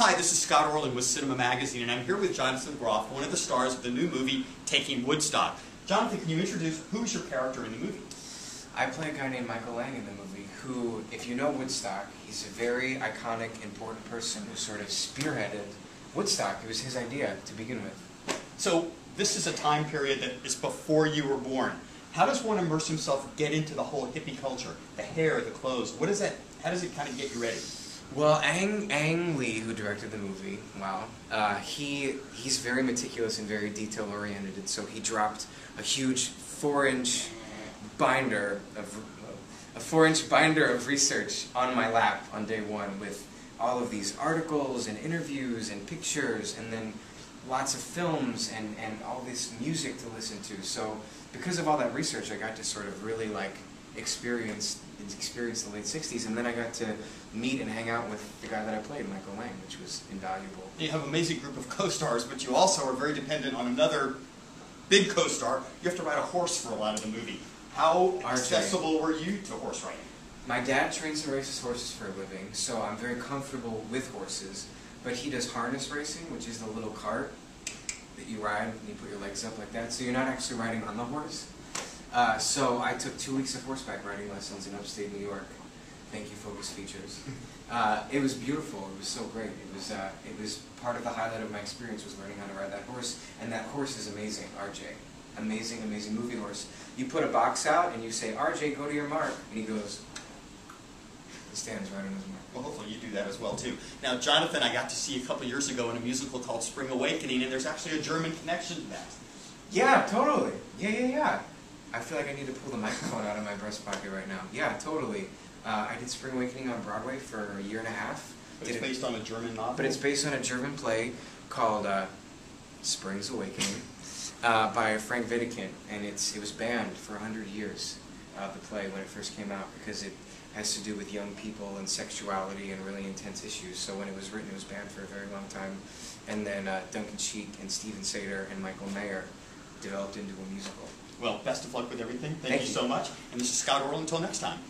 Hi, this is Scott Orlin with CINEMA-Magazin, and I'm here with Jonathan Groff, one of the stars of the new movie, Taking Woodstock. Jonathan, can you introduce who's your character in the movie? I play a guy named Michael Lang in the movie who, if you know Woodstock, he's a very iconic, important person who sort of spearheaded Woodstock. It was his idea to begin with. So, this is a time period that is before you were born. How does one immerse himself, get into the whole hippie culture? The hair, the clothes, how does it kind of get you ready? Well, Ang Lee, who directed the movie, he's very meticulous and very detail-oriented, and so he dropped a huge 4-inch binder of research on my lap on day one with all of these articles and interviews and pictures and then lots of films and all this music to listen to. So because of all that research, I got to sort of really experience the late 60s, and then I got to meet and hang out with the guy that I played, Michael Lang, which was invaluable. You have an amazing group of co-stars, but you also are very dependent on another big co-star. You have to ride a horse for a lot of the movie. How accessible were you to horse riding? My dad trains and races horses for a living, so I'm very comfortable with horses, but he does harness racing, which is the little cart that you ride and you put your legs up like that, so you're not actually riding on the horse. So I took 2 weeks of horseback riding lessons in upstate New York. Thank you, Focus Features. It was beautiful. It was so great. It was part of the highlight of my experience was learning how to ride that horse. And that horse is amazing, RJ. Amazing, amazing movie horse. You put a box out and you say, RJ, go to your mark. And he goes, he stands right on his mark. Well, hopefully you do that as well, too. Now, Jonathan, I got to see a couple years ago in a musical called Spring Awakening, and there's actually a German connection to that. Yeah, totally. Yeah. I feel like I need to pull the microphone out of my breast pocket right now. Yeah, totally. I did Spring Awakening on Broadway for a year and a half. But it's based on a German novel? But it's based on a German play called Spring's Awakening by Frank Wedekind. And it was banned for 100 years, the play, when it first came out, because it has to do with young people and sexuality and really intense issues. So when it was written, it was banned for a very long time. And then Duncan Sheik and Steven Sater and Michael Mayer developed into a musical. Well, best of luck with everything. Thank you so much. And this is Scott Orlin. Until next time.